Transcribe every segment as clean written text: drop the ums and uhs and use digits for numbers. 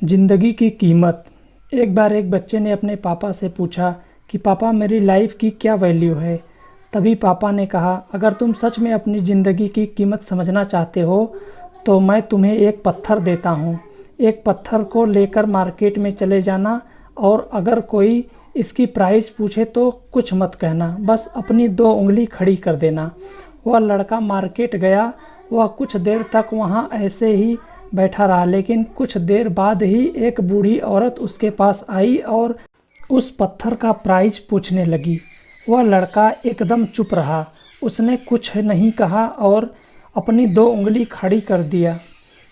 जिंदगी की कीमत। एक बार एक बच्चे ने अपने पापा से पूछा कि पापा मेरी लाइफ की क्या वैल्यू है। तभी पापा ने कहा, अगर तुम सच में अपनी ज़िंदगी की कीमत समझना चाहते हो तो मैं तुम्हें एक पत्थर देता हूँ। एक पत्थर को लेकर मार्केट में चले जाना और अगर कोई इसकी प्राइस पूछे तो कुछ मत कहना, बस अपनी 2 उंगली खड़ी कर देना। वह लड़का मार्केट गया। वह कुछ देर तक वहाँ ऐसे ही बैठा रहा, लेकिन कुछ देर बाद ही एक बूढ़ी औरत उसके पास आई और उस पत्थर का प्राइस पूछने लगी। वह लड़का एकदम चुप रहा, उसने कुछ नहीं कहा और अपनी 2 उंगली खड़ी कर दिया।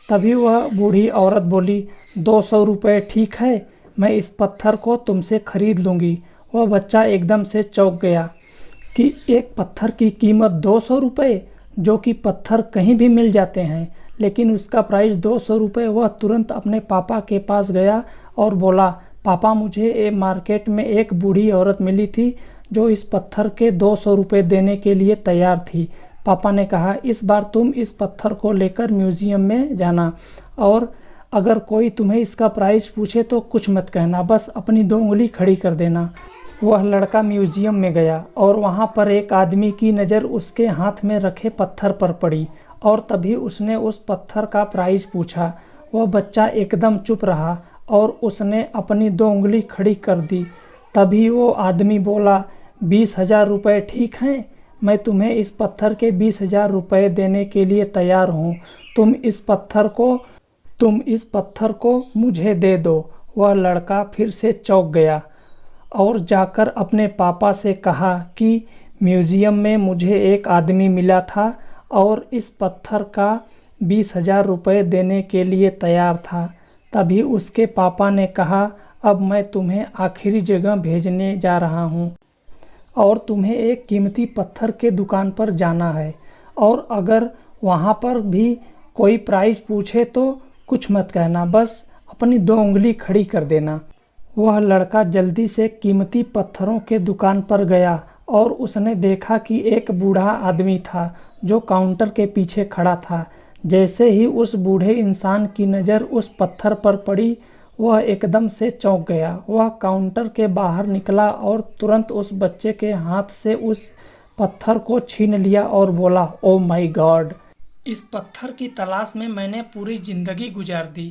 तभी वह बूढ़ी औरत बोली, 200 रुपये ठीक है, मैं इस पत्थर को तुमसे खरीद लूँगी। वह बच्चा एकदम से चौंक गया कि एक पत्थर की कीमत 200 रुपये, जो कि पत्थर कहीं भी मिल जाते हैं, लेकिन उसका प्राइस 200 रुपये। वह तुरंत अपने पापा के पास गया और बोला, पापा मुझे मार्केट में एक बूढ़ी औरत मिली थी जो इस पत्थर के 200 रुपये देने के लिए तैयार थी। पापा ने कहा, इस बार तुम इस पत्थर को लेकर म्यूज़ियम में जाना और अगर कोई तुम्हें इसका प्राइस पूछे तो कुछ मत कहना, बस अपनी 2 उंगली खड़ी कर देना। वह लड़का म्यूज़ियम में गया और वहाँ पर एक आदमी की नज़र उसके हाथ में रखे पत्थर पर पड़ी और तभी उसने उस पत्थर का प्राइस पूछा। वह बच्चा एकदम चुप रहा और उसने अपनी 2 उंगली खड़ी कर दी। तभी वो आदमी बोला, 20,000 रुपये ठीक हैं, मैं तुम्हें इस पत्थर के 20,000 रुपये देने के लिए तैयार हूँ। तुम इस पत्थर को मुझे दे दो। वह लड़का फिर से चौंक गया और जाकर अपने पापा से कहा कि म्यूज़ियम में मुझे एक आदमी मिला था और इस पत्थर का 20,000 रुपये देने के लिए तैयार था। तभी उसके पापा ने कहा, अब मैं तुम्हें आखिरी जगह भेजने जा रहा हूँ और तुम्हें एक कीमती पत्थर के दुकान पर जाना है और अगर वहाँ पर भी कोई प्राइस पूछे तो कुछ मत कहना, बस अपनी 2 उंगली खड़ी कर देना। वह लड़का जल्दी से कीमती पत्थरों के दुकान पर गया और उसने देखा कि एक बूढ़ा आदमी था जो काउंटर के पीछे खड़ा था। जैसे ही उस बूढ़े इंसान की नज़र उस पत्थर पर पड़ी, वह एकदम से चौंक गया। वह काउंटर के बाहर निकला और तुरंत उस बच्चे के हाथ से उस पत्थर को छीन लिया और बोला, ओ माय गॉड, इस पत्थर की तलाश में मैंने पूरी ज़िंदगी गुजार दी।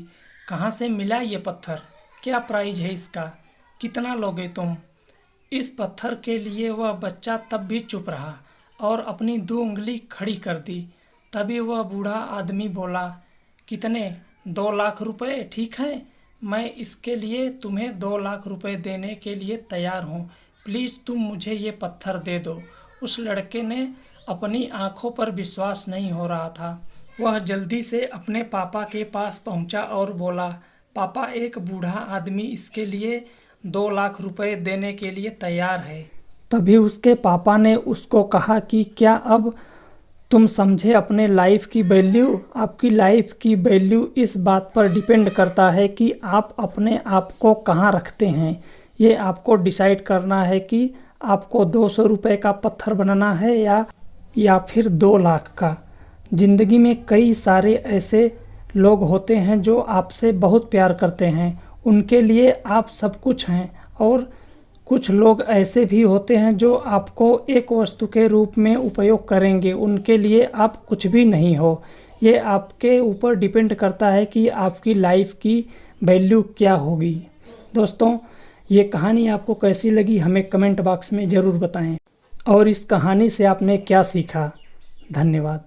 कहाँ से मिला ये पत्थर? क्या प्राइस है इसका? कितना लोगे तुम? इस पत्थर के लिए वह बच्चा तब भी चुप रहा और अपनी 2 उंगली खड़ी कर दी। तभी वह बूढ़ा आदमी बोला, कितने? 2 लाख रुपए ठीक है, मैं इसके लिए तुम्हें 2 लाख रुपए देने के लिए तैयार हूँ। प्लीज़ तुम मुझे ये पत्थर दे दो। उस लड़के ने अपनी आंखों पर विश्वास नहीं हो रहा था। वह जल्दी से अपने पापा के पास पहुँचा और बोला, पापा एक बूढ़ा आदमी इसके लिए 2 लाख रुपए देने के लिए तैयार है। तभी उसके पापा ने उसको कहा कि क्या अब तुम समझे अपने लाइफ की वैल्यू? आपकी लाइफ की वैल्यू इस बात पर डिपेंड करता है कि आप अपने आप को कहाँ रखते हैं। ये आपको डिसाइड करना है कि आपको 200 रुपये का पत्थर बनाना है या फिर 2 लाख का। ज़िंदगी में कई सारे ऐसे लोग होते हैं जो आपसे बहुत प्यार करते हैं, उनके लिए आप सब कुछ हैं, और कुछ लोग ऐसे भी होते हैं जो आपको एक वस्तु के रूप में उपयोग करेंगे, उनके लिए आप कुछ भी नहीं हो। ये आपके ऊपर डिपेंड करता है कि आपकी लाइफ की वैल्यू क्या होगी। दोस्तों, ये कहानी आपको कैसी लगी हमें कमेंट बॉक्स में ज़रूर बताएं और इस कहानी से आपने क्या सीखा। धन्यवाद।